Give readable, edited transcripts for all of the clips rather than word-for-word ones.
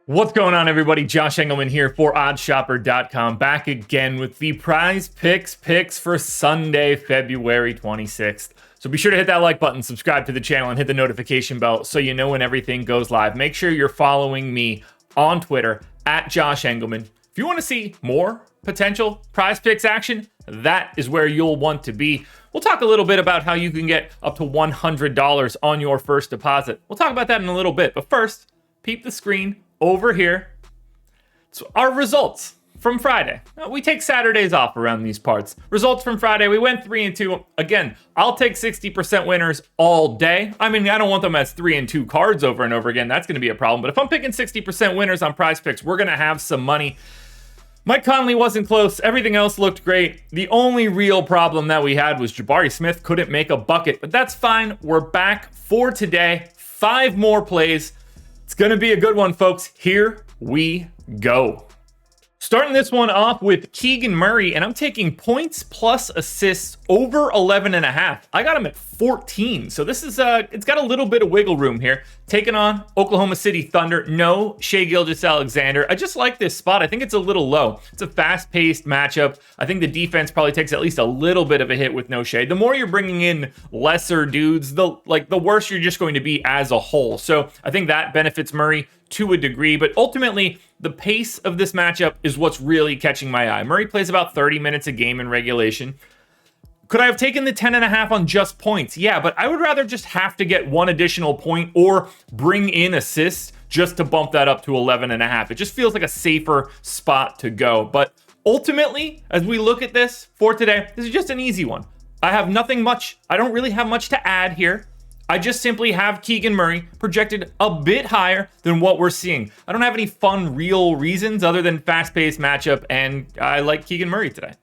What's going on, everybody? Josh Engelman here for OddsShopper.com, back again with the PrizePicks picks for Sunday, February 26th. So be sure to hit that like button, subscribe to the channel, and hit the notification bell so you know when everything goes live. Make sure you're following me on Twitter at Josh Engelman. If you want to see more potential PrizePicks action, that is where you'll want to be. We'll talk a little bit about how you can get up to $100 on your first deposit. We'll talk about that in a little bit, but first, peep the screen over here. So our results from Friday. Now, we take Saturdays off around these parts. Results from Friday, we went 3-2. Again, I'll take 60% winners all day. I mean, I don't want them as 3-2 cards over and over again. That's going to be a problem. But if I'm picking 60% winners on PrizePicks, we're going to have some money. Mike Conley wasn't close. Everything else looked great. The only real problem that we had was Jabari Smith couldn't make a bucket, but that's fine. We're back for today. 5 more plays. It's going to be a good one, folks. Here we go. Starting this one off with Keegan Murray, and I'm taking points plus assists over 11.5. I got him at 14, so this is it's got a little bit of wiggle room here. Taking on Oklahoma City Thunder. No Shai Gilgeous-Alexander. I just like this spot. I think it's a little low. It's a fast-paced matchup. I think the defense probably takes at least a little bit of a hit with no Shai. The more you're bringing in lesser dudes, the worse you're just going to be as a whole. So I think that benefits Murray to a degree, but ultimately the pace of this matchup is what's really catching my eye. Murray plays about 30 minutes a game in regulation. Could I have taken the 10.5 on just points? Yeah, but I would rather just have to get one additional point or bring in assists just to bump that up to 11.5. It just feels like a safer spot to go. But ultimately, as we look at this for today, this is just an easy one. I have nothing much. I don't really have much to add here. I just simply have Keegan Murray projected a bit higher than what we're seeing. I don't have any fun, real reasons other than fast-paced matchup, and I like Keegan Murray today.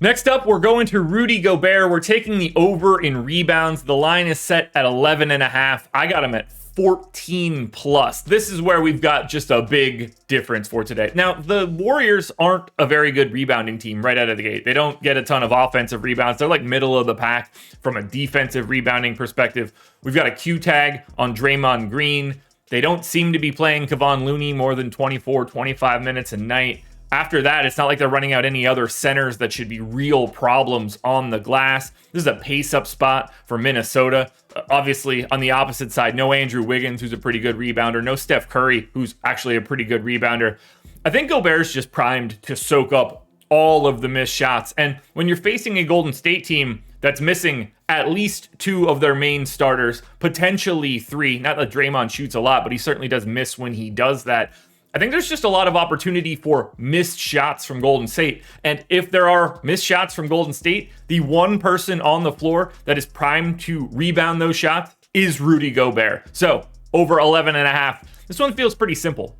Next up, we're going to Rudy Gobert. We're taking the over in rebounds. The line is set at 11.5. I got him at 14 plus. This is where we've got just a big difference for today. Now, the Warriors aren't a very good rebounding team right out of the gate. They don't get a ton of offensive rebounds. They're like middle of the pack from a defensive rebounding perspective. We've got a Q tag on Draymond Green. They don't seem to be playing Kevon Looney more than 24, 25 minutes a night. After that, it's not like they're running out any other centers that should be real problems on the glass. This is a pace-up spot for Minnesota. Obviously, on the opposite side, no Andrew Wiggins, who's a pretty good rebounder. No Steph Curry, who's actually a pretty good rebounder. I think Gobert's just primed to soak up all of the missed shots. And when you're facing a Golden State team that's missing at least 2 of their main starters, potentially 3, not that Draymond shoots a lot, but he certainly does miss when he does that. I think there's just a lot of opportunity for missed shots from Golden State. And if there are missed shots from Golden State, the one person on the floor that is primed to rebound those shots is Rudy Gobert. So over 11.5. This one feels pretty simple.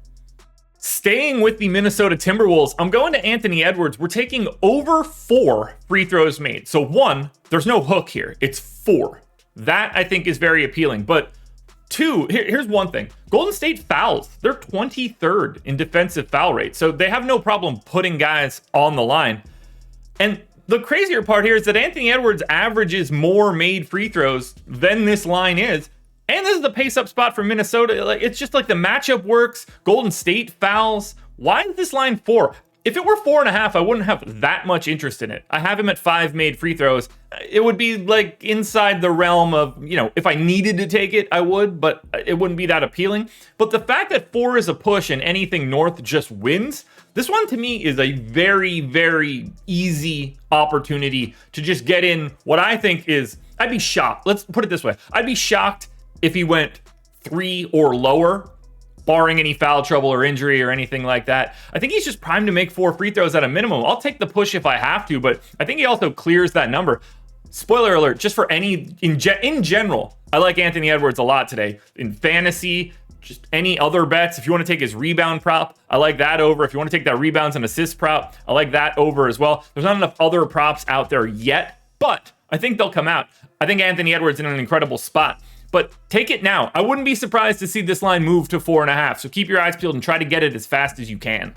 Staying with the Minnesota Timberwolves, I'm going to Anthony Edwards. We're taking over 4 free throws made. So 1, there's no hook here. It's 4. That I think is very appealing. But 2, here's one thing. Golden State fouls. They're 23rd in defensive foul rate. So they have no problem putting guys on the line. And the crazier part here is that Anthony Edwards averages more made free throws than this line is. And this is the pace-up spot for Minnesota. It's just like the matchup works. Golden State fouls. Why is this line 4? If it were 4.5, I wouldn't have that much interest in it. I have him at 5 made free throws. It would be like inside the realm of, if I needed to take it, I would, but it wouldn't be that appealing. But the fact that 4 is a push and anything north just wins, this one to me is a very, very easy opportunity to just get in what I think is, I'd be shocked. Let's put it this way. I'd be shocked if he went 3 or lower, barring any foul trouble or injury or anything like that. I think he's just primed to make 4 free throws at a minimum. I'll take the push if I have to, but I think he also clears that number. Spoiler alert, just for in general, I like Anthony Edwards a lot today. In fantasy, just any other bets. If you want to take his rebound prop, I like that over. If you want to take that rebounds and assist prop, I like that over as well. There's not enough other props out there yet, but I think they'll come out. I think Anthony Edwards in an incredible spot. But take it now. I wouldn't be surprised to see this line move to 4.5. So keep your eyes peeled and try to get it as fast as you can.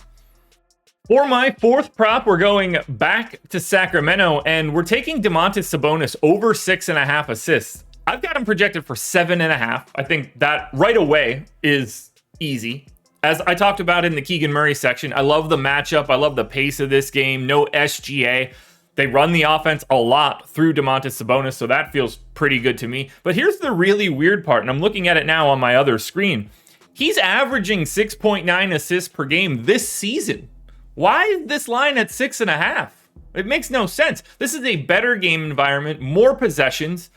For my 4th prop, we're going back to Sacramento, and we're taking Domantas Sabonis over 6.5 assists. I've got him projected for 7.5. I think that right away is easy. As I talked about in the Keegan Murray section, I love the matchup. I love the pace of this game. No SGA. They run the offense a lot through Domantas Sabonis, so that feels pretty good to me. But here's the really weird part, and I'm looking at it now on my other screen. He's averaging 6.9 assists per game this season. Why is this line at 6.5? It makes no sense. This is a better game environment, more possessions.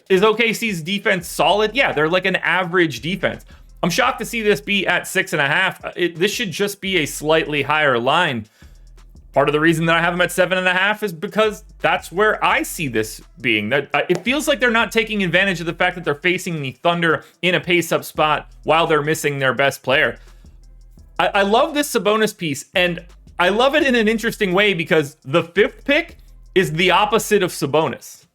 Is OKC's defense solid? Yeah, they're like an average defense. I'm shocked to see this be at 6.5. This should just be a slightly higher line. Part of the reason that I have them at 7.5 is because that's where I see this being. It feels like they're not taking advantage of the fact that they're facing the Thunder in a pace-up spot while they're missing their best player. I love this Sabonis piece, and I love it in an interesting way because the 5th pick is the opposite of Sabonis.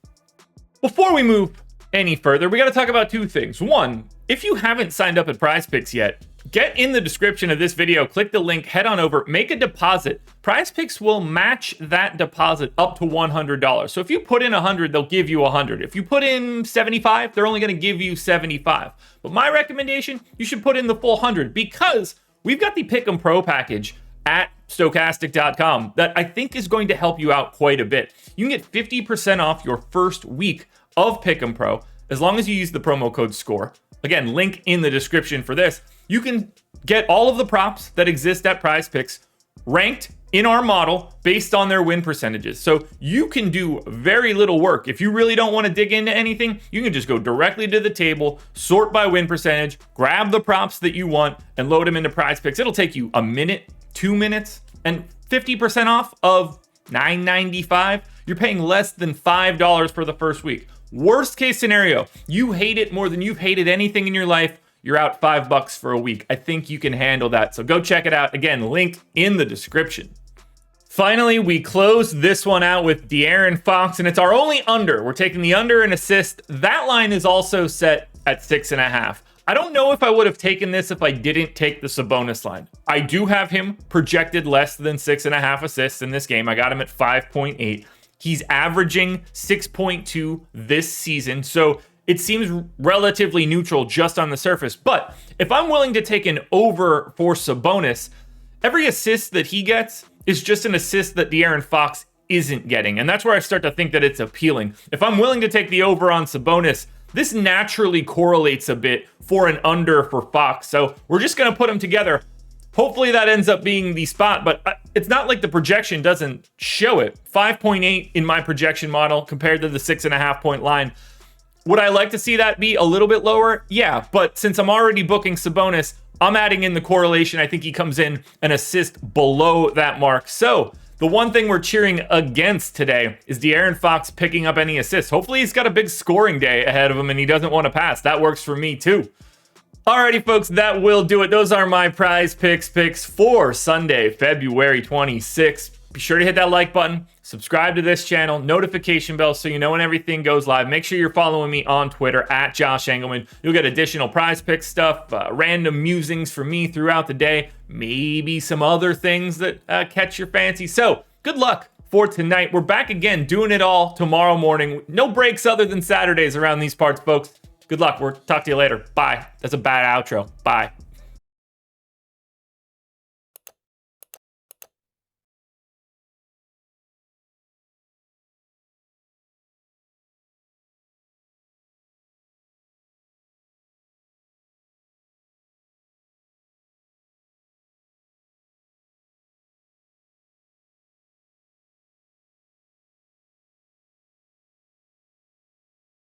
Before we move any further, we got to talk about two things. One, if you haven't signed up at PrizePicks yet, get in the description of this video, click the link, head on over, make a deposit. PrizePicks will match that deposit up to $100. So if you put in 100, they'll give you 100. If you put in 75, they're only going to give you 75. But my recommendation, you should put in the full 100 because we've got the Pick'em Pro package at stokastic.com that I think is going to help you out quite a bit. You can get 50% off your first week of Pick'em Pro as long as you use the promo code SCORE. Again, link in the description for this. You can get all of the props that exist at PrizePicks ranked in our model based on their win percentages. So you can do very little work. If you really don't want to dig into anything, you can just go directly to the table, sort by win percentage, grab the props that you want, and load them into PrizePicks. It'll take you a minute, 2 minutes, and 50% off of $9.95. You're paying less than $5 for the first week. Worst case scenario, you hate it more than you've hated anything in your life. You're out $5 for a week. I think you can handle that. So go check it out. Again, link in the description. Finally, we close this one out with De'Aaron Fox, and it's our only under. We're taking the under and assist. That line is also set at 6.5. I don't know if I would have taken this if I didn't take the Sabonis line. I do have him projected less than 6.5 assists in this game. I got him at 5.8. He's averaging 6.2 this season, so it seems relatively neutral just on the surface. But if I'm willing to take an over for Sabonis, every assist that he gets is just an assist that De'Aaron Fox isn't getting. And that's where I start to think that it's appealing. If I'm willing to take the over on Sabonis, this naturally correlates a bit for an under for Fox. So we're just going to put them together. Hopefully that ends up being the spot, but it's not like the projection doesn't show it. 5.8 in my projection model compared to the 6.5 point line. Would I like to see that be a little bit lower? Yeah, but since I'm already booking Sabonis, I'm adding in the correlation. I think he comes in an assist below that mark. So the one thing we're cheering against today is De'Aaron Fox picking up any assists. Hopefully he's got a big scoring day ahead of him and he doesn't want to pass. That works for me too. Alrighty, folks, that will do it. Those are my PrizePicks picks for Sunday, February 26th. Be sure to hit that like button, subscribe to this channel, notification bell so you know when everything goes live. Make sure you're following me on Twitter at Josh Engelman. You'll get additional PrizePicks stuff, random musings from me throughout the day, maybe some other things that catch your fancy. So good luck for tonight. We're back again doing it all tomorrow morning. No breaks other than Saturdays around these parts, folks. Good luck. We'll talk to you later. Bye. That's a bad outro. Bye.